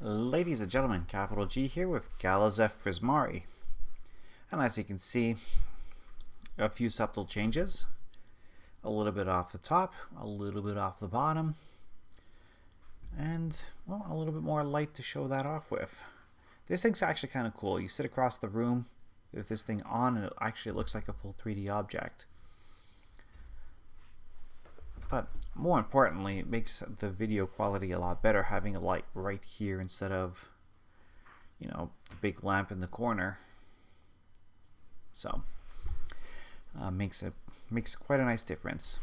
Ladies and gentlemen, capital G here with Galazeth Prismari. And as you can see, a few subtle changes. A little bit off the top, a little bit off the bottom, and, well, a little bit more light to show that off with. This thing's actually kind of cool. You sit across the room with this thing on and it actually looks like a full 3D object. But more importantly, it makes the video quality a lot better having a light right here instead of, the big lamp in the corner. So, makes quite a nice difference.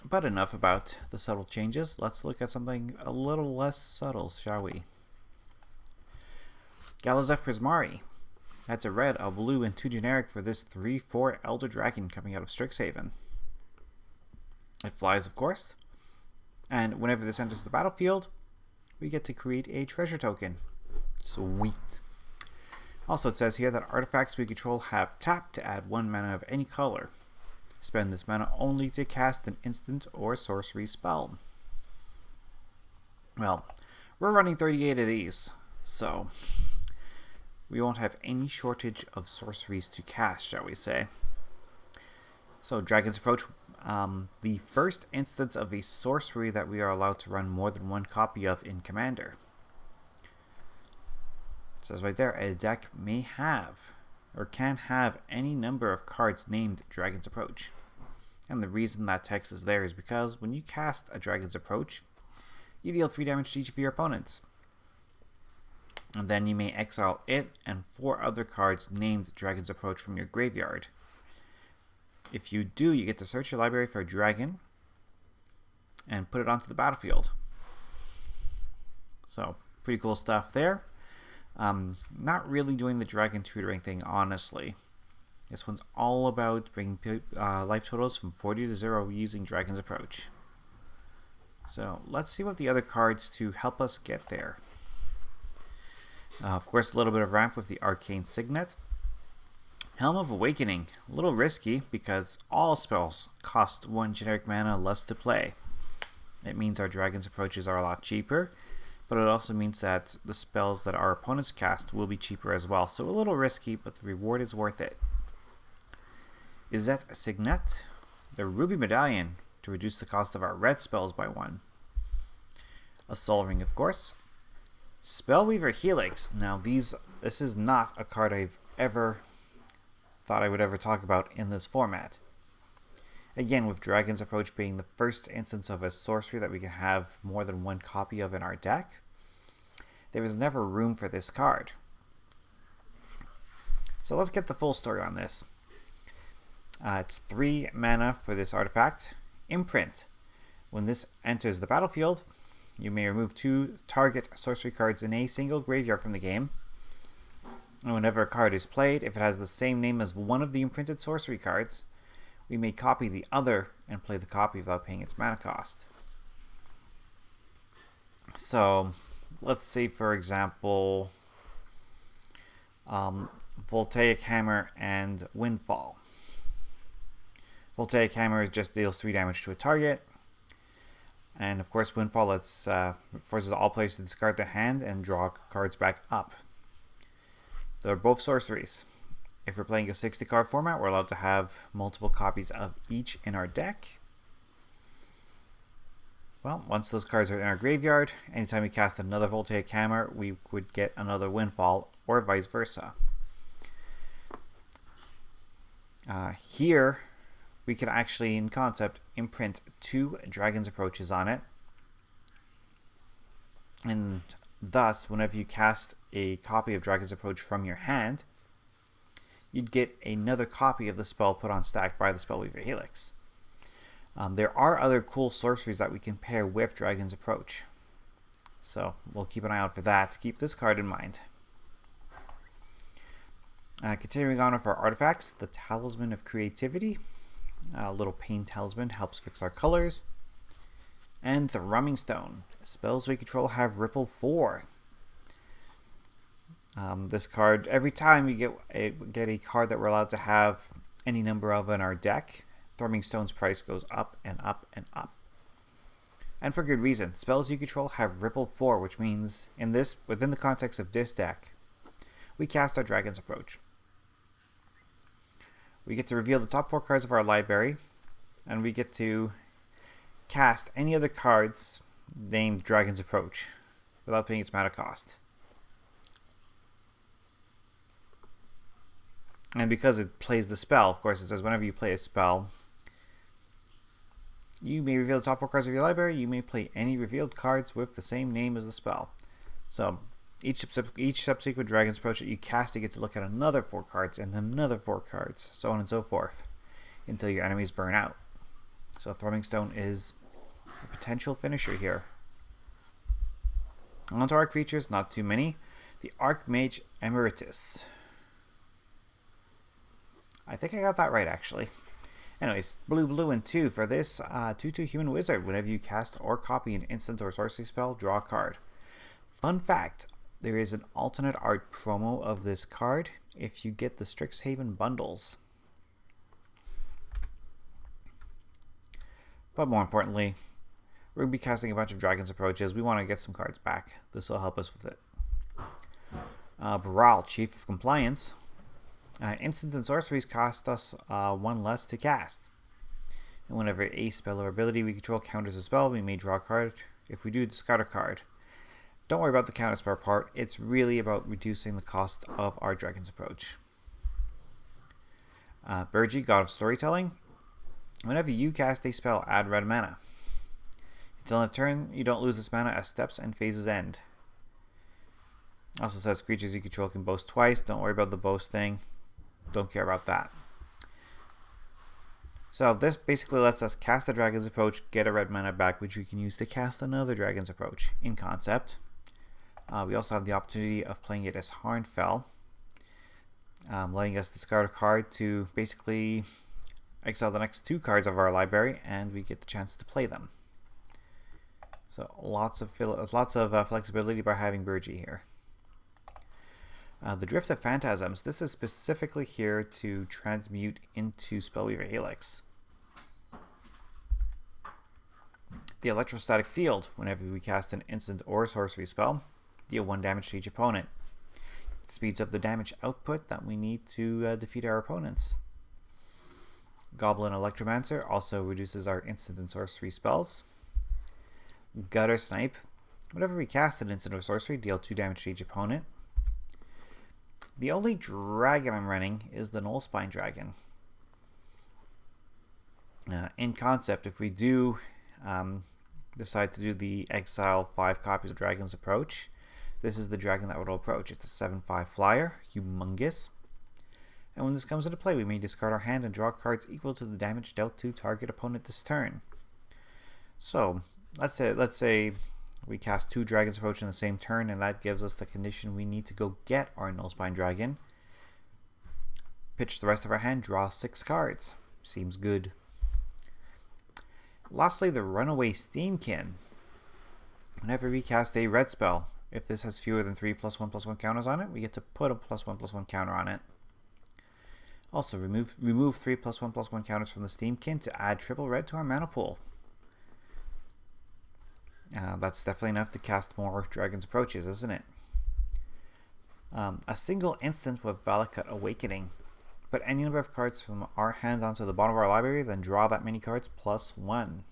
But enough about the subtle changes. Let's look at something a little less subtle, shall we? Galazeth Prismari. That's a red, a blue, and 2 generic for this 3/4 Elder Dragon coming out of Strixhaven. It flies, of course, and whenever this enters the battlefield, we get to create a treasure token. Sweet. Also, it says here that artifacts we control have tap to add 1 mana of any color. Spend this mana only to cast an instant or sorcery spell. Well, we're running 38 of these, so we won't have any shortage of sorceries to cast, shall we say. So, Dragon's Approach, the first instance of a sorcery that we are allowed to run more than 1 copy of in Commander. It says right there, a deck may have or can have any number of cards named Dragon's Approach. And the reason that text is there is because when you cast a Dragon's Approach, you deal 3 damage to each of your opponents. And then you may exile it and 4 other cards named Dragon's Approach from your graveyard. If you do, you get to search your library for a dragon and put it onto the battlefield. So, pretty cool stuff there. Not really doing the dragon tutoring thing, honestly. This one's all about bringing life totals from 40 to 0 using Dragon's Approach. So, let's see what the other cards to help us get there. Of course, a little bit of ramp with the Arcane Signet. Helm of Awakening, a little risky because all spells cost 1 generic mana less to play. It means our Dragon's Approaches are a lot cheaper, but it also means that the spells that our opponents cast will be cheaper as well. So a little risky, but the reward is worth it. Galazeth Signet, the Ruby Medallion, to reduce the cost of our red spells by 1. A Soul Ring, of course. Spellweaver Helix. Now this is not a card I've ever thought I would ever talk about in this format. Again, with Dragon's Approach being the first instance of a sorcery that we can have more than 1 copy of in our deck, there was never room for this card. So let's get the full story on this. It's 3 mana for this artifact. Imprint. When this enters the battlefield, you may remove 2 target sorcery cards in a single graveyard from the game. And whenever a card is played, if it has the same name as one of the imprinted sorcery cards, we may copy the other and play the copy without paying its mana cost. So, let's say, for example, Voltaic Hammer and Windfall. Voltaic Hammer just deals 3 damage to a target. And of course, Windfall forces all players to discard their hand and draw cards back up. They're both sorceries. If we're playing a 60 card format, we're allowed to have multiple copies of each in our deck. Well, once those cards are in our graveyard, anytime we cast another Voltaic Hammer, we would get another Windfall, or vice versa. Here, we can actually, in concept, imprint 2 Dragon's Approaches on it. And thus, whenever you cast a copy of Dragon's Approach from your hand, you'd get another copy of the spell put on stack by the Spellweaver Helix. There are other cool sorceries that we can pair with Dragon's Approach. So, we'll keep an eye out for that. Keep this card in mind. Continuing on with our artifacts, the Talisman of Creativity. A little Pain Talisman helps fix our colors. And the Thrumming Stone. Spells we control have Ripple 4. This card, every time we get a card that we're allowed to have any number of in our deck, Thrumming Stone's price goes up and up and up. And for good reason. Spells you control have Ripple 4, which means, within the context of this deck, we cast our Dragon's Approach. We get to reveal the top 4 cards of our library, and we get to cast any other cards named Dragon's Approach without paying its mana cost. And because it plays the spell, of course, it says whenever you play a spell, you may reveal the top 4 cards of your library. You may play any revealed cards with the same name as the spell. So each subsequent Dragon's Approach that you cast, you get to look at another 4 cards and another 4 cards, so on and so forth, until your enemies burn out. So Thrumming Stone is a potential finisher here. On to our creatures, not too many. The Archmage Emeritus. I think I got that right, actually. Anyways, blue and 2 for this 2/2 human wizard. Whenever you cast or copy an instant or sorcery spell, draw a card. Fun fact, there is an alternate art promo of this card if you get the Strixhaven bundles. But more importantly, we're going to be casting a bunch of Dragon's Approaches. We want to get some cards back. This will help us with it. Baral, Chief of Compliance. Instant and sorceries cost us 1 less to cast. And whenever a spell or ability we control counters a spell, we may draw a card. If we do, discard a card. Don't worry about the counterspell part. It's really about reducing the cost of our Dragon's Approach. Burgi, God of Storytelling. Whenever you cast a spell, add red mana. Until end of turn, you don't lose this mana as steps and phases end. Also says creatures you control can boast twice. Don't worry about the boast thing. Don't care about that. So this basically lets us cast a Dragon's Approach, get a red mana back, which we can use to cast another Dragon's Approach in concept. We also have the opportunity of playing it as Harnfell, letting us discard a card to basically exile the next 2 cards of our library, and we get the chance to play them. So lots of flexibility by having Burgi here. The Drift of Phantasms. This is specifically here to transmute into Spellweaver Helix. The Electrostatic Field. Whenever we cast an instant or sorcery spell, deal 1 damage to each opponent. It speeds up the damage output that we need to defeat our opponents. Goblin Electromancer also reduces our instant and sorcery spells. Gutter Snipe. Whenever we cast an instant or sorcery, deal 2 damage to each opponent. The only dragon I'm running is the Nullspine Dragon. In concept, if we do decide to do the exile 5 copies of Dragon's Approach, this is the dragon that will approach. It's a 7/5 flyer, humongous. And when this comes into play, we may discard our hand and draw cards equal to the damage dealt to target opponent this turn. So, let's say we cast 2 Dragon's Approach in the same turn, and that gives us the condition we need to go get our Nullspine Dragon. Pitch the rest of our hand, draw 6 cards. Seems good. Lastly, the Runaway Steamkin. Whenever we cast a red spell, if this has fewer than 3 +1/+1 counters on it, we get to put a +1/+1 counter on it. Also, remove 3 +1/+1 counters from the Steamkin to add triple red to our mana pool. That's definitely enough to cast more Dragon's Approaches, isn't it? A single instant with Valakut Awakening. Put any number of cards from our hand onto the bottom of our library, then draw that many cards +1.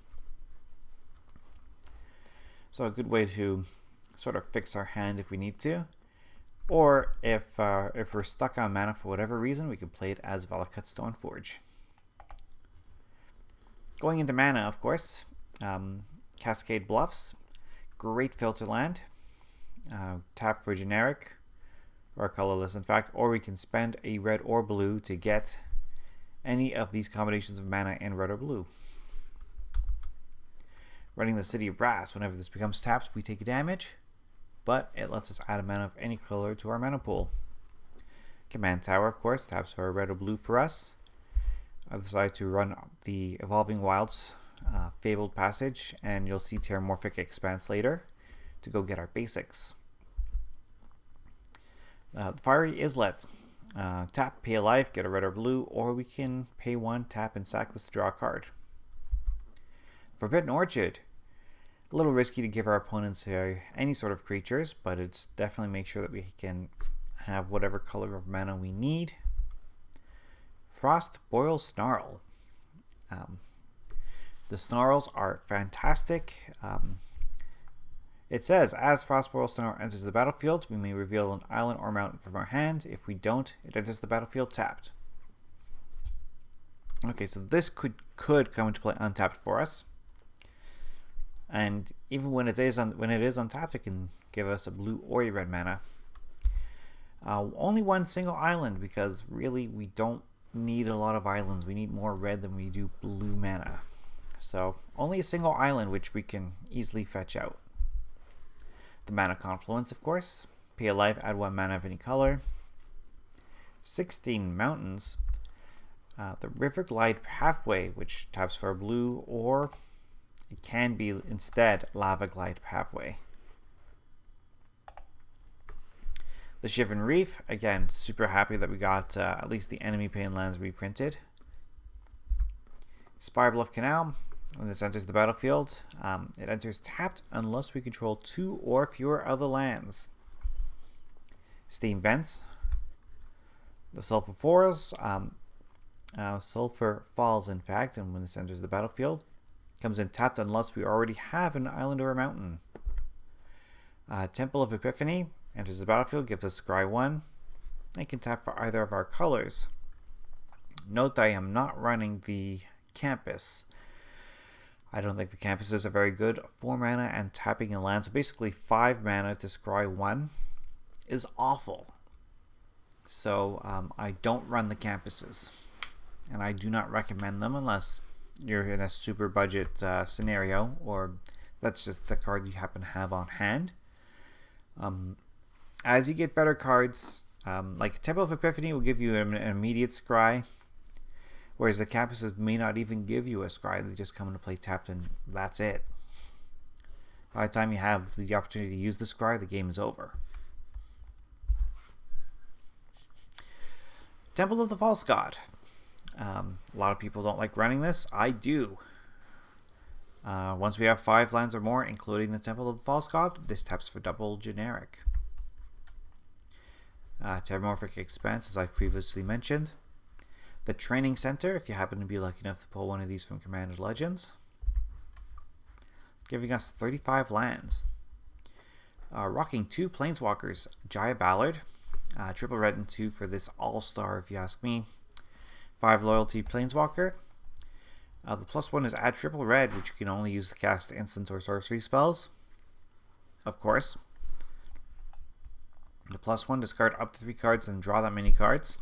So a good way to sort of fix our hand if we need to. Or if we're stuck on mana for whatever reason, we can play it as Valakut Stoneforge. Going into mana, of course, Cascade Bluffs, great filter land. Tap for generic, or colorless in fact, or we can spend a red or blue to get any of these combinations of mana in red or blue. Running the City of Brass. Whenever this becomes tapped, we take damage, but it lets us add a mana of any color to our mana pool. Command Tower, of course, taps for a red or blue for us. I decided to run the Evolving Wilds Fabled Passage, and you'll see Terramorphic Expanse later to go get our basics. Fiery Islet. Tap, pay a life, get a red or blue, or we can pay 1, tap, and sack this to draw a card. Forbidden Orchard. A little risky to give our opponents any sort of creatures, but it's definitely make sure that we can have whatever color of mana we need. Frost Boil Snarl. The Snarls are fantastic. It says, as Frost Boil Snarl enters the battlefield, we may reveal an island or mountain from our hand. If we don't, it enters the battlefield tapped. Okay, so this could come into play untapped for us. And even when it is untapped, it can give us a blue or a red mana. Only one single island, because really we don't need a lot of islands. We need more red than we do blue mana. So only a single island, which we can easily fetch out. The Mana Confluence, of course. Pay a life, add 1 mana of any color. 16 mountains. The River Glide Pathway, which taps for a blue, or it can be instead Lava Glide Pathway. The Shivan Reef, again, super happy that we got at least the enemy pain lands reprinted. Spirebluff Canal, when this enters the battlefield, it enters tapped unless we control 2 or fewer other lands. Steam Vents. The Sulphur Falls, Sulphur Falls, in fact, and when this enters the battlefield, comes in tapped unless we already have an island or a mountain. Temple of Epiphany enters the battlefield, gives us Scry 1, and can tap for either of our colors. Note that I am not running the Campus. I don't think the Campuses are very good. 4 mana and tapping a land, so basically 5 mana to Scry 1 is awful. So I don't run the Campuses, and I do not recommend them unless you're in a super budget scenario, or that's just the card you happen to have on hand. As you get better cards, like Temple of Epiphany will give you an immediate scry, whereas the Campuses may not even give you a scry. They just come into play tapped and that's it. By the time you have the opportunity to use the scry, the game is over. Temple of the False God. A lot of people don't like running this. I do. Once we have 5 lands or more, including the Temple of the False God, this taps for double generic. Terramorphic Expanse, as I've previously mentioned. The Training Center, if you happen to be lucky enough to pull one of these from Commander Legends, giving us 35 lands. Rocking 2 Planeswalkers, Jaya Ballard, triple red and 2 for this all-star, if you ask me. 5 loyalty Planeswalker. The +1 is add triple red, which you can only use to cast instant or sorcery spells. Of course. The +1, discard up to 3 cards and draw that many cards.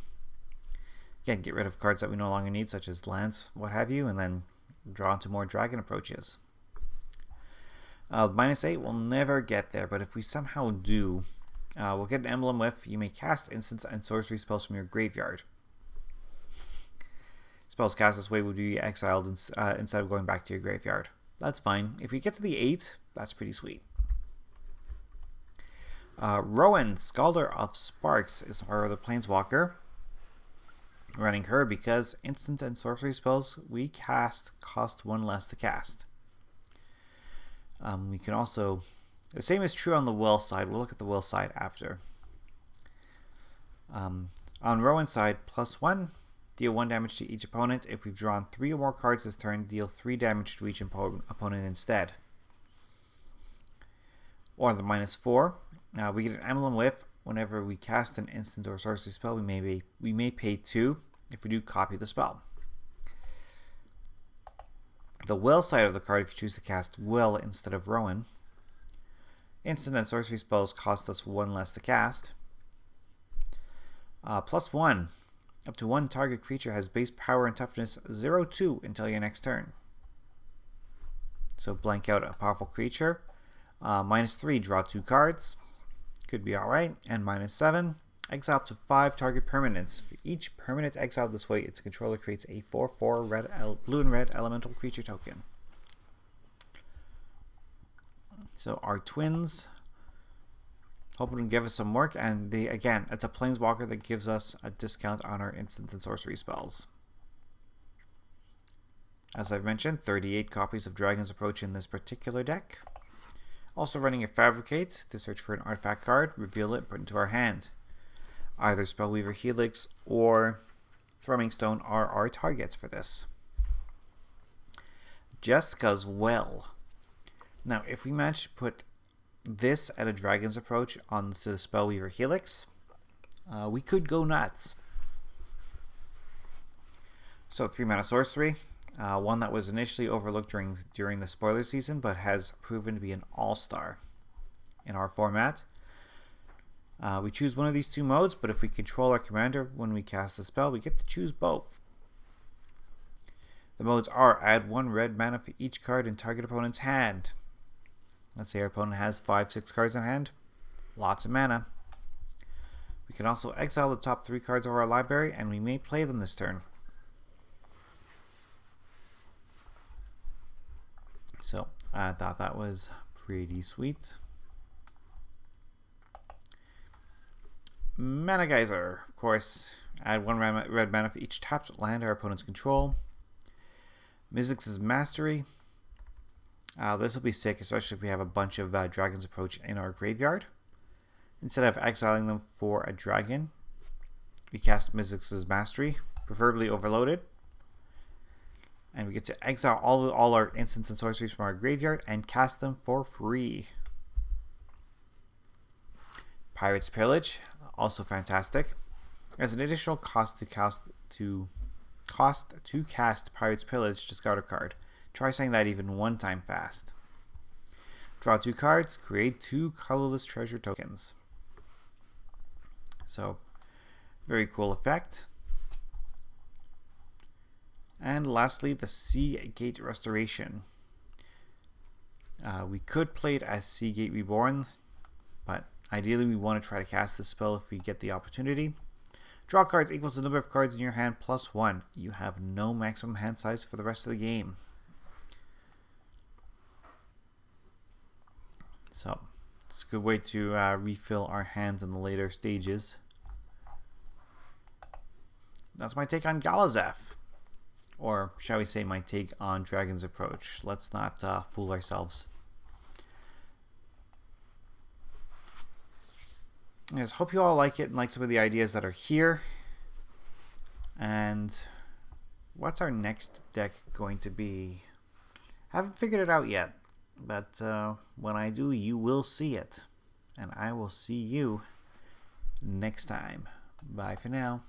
Again, get rid of cards that we no longer need, such as lands, what have you, and then draw into more dragon approaches. -8 will never get there, but if we somehow do, we'll get an emblem with, you may cast instants and sorcery spells from your graveyard. Spells cast this way would be exiled instead of going back to your graveyard. That's fine. If we get to the 8, that's pretty sweet. Rowan, Scalder of Sparks, is our other Planeswalker. Running her because instant and sorcery spells we cast cost 1 less to cast. We can also... The same is true on the will side. We'll look at the will side after. On Rowan's side, +1, deal 1 damage to each opponent. If we've drawn 3 or more cards this turn, deal 3 damage to each opponent instead. Or the -4, we get an emblem with, whenever we cast an instant or sorcery spell, we may pay 2 if we do copy the spell. The will side of the card, if you choose to cast Will instead of Rowan, instant and sorcery spells cost us 1 less to cast. +1, up to 1 target creature has base power and toughness 0-2 until your next turn. So blank out a powerful creature. -3, draw 2 cards. Could be alright. And -7, exile up to 5 target permanents. For each permanent exiled this way, its controller creates a 4/4 blue and red elemental creature token. So our twins, hoping to give us some work, and again, it's a Planeswalker that gives us a discount on our instant and sorcery spells. As I've mentioned, 38 copies of Dragon's Approach in this particular deck. Also running a Fabricate to search for an artifact card, reveal it, put it into our hand. Either Spellweaver Helix or Thrumming Stone are our targets for this. Jessica's Well. Now, if we manage to put this at a Dragon's Approach onto the Spellweaver Helix, we could go nuts. So 3 mana sorcery, one that was initially overlooked during the spoiler season, but has proven to be an all-star in our format. We choose one of these two modes, but if we control our commander when we cast the spell, we get to choose both. The modes are add 1 red mana for each card in target opponent's hand. Let's say our opponent has 5-6 cards in hand. Lots of mana. We can also exile the top 3 cards of our library, and we may play them this turn. So I thought that was pretty sweet. Mana Geyser, of course, add 1 red mana for each tapped land our opponent's control. Mizzix's Mastery. This will be sick, especially if we have a bunch of Dragon's Approach in our graveyard. Instead of exiling them for a dragon, we cast Mizzix's Mastery, preferably overloaded. And we get to exile all our instants and sorceries from our graveyard and cast them for free. Pirate's Pillage, also fantastic. As an additional cost to cast Pirate's Pillage, discard a card. Try saying that even one time fast. Draw 2 cards, create 2 colorless treasure tokens. So, very cool effect. And lastly, the Seagate Restoration. We could play it as Seagate Reborn, but ideally we want to try to cast this spell if we get the opportunity. Draw cards equals the number of cards in your hand plus 1. You have no maximum hand size for the rest of the game. So, it's a good way to refill our hands in the later stages. That's my take on Galazeth. Or shall we say my take on Dragon's Approach. Let's not fool ourselves. I just hope you all like it and like some of the ideas that are here. And what's our next deck going to be? Haven't figured it out yet. But when I do, you will see it. And I will see you next time. Bye for now.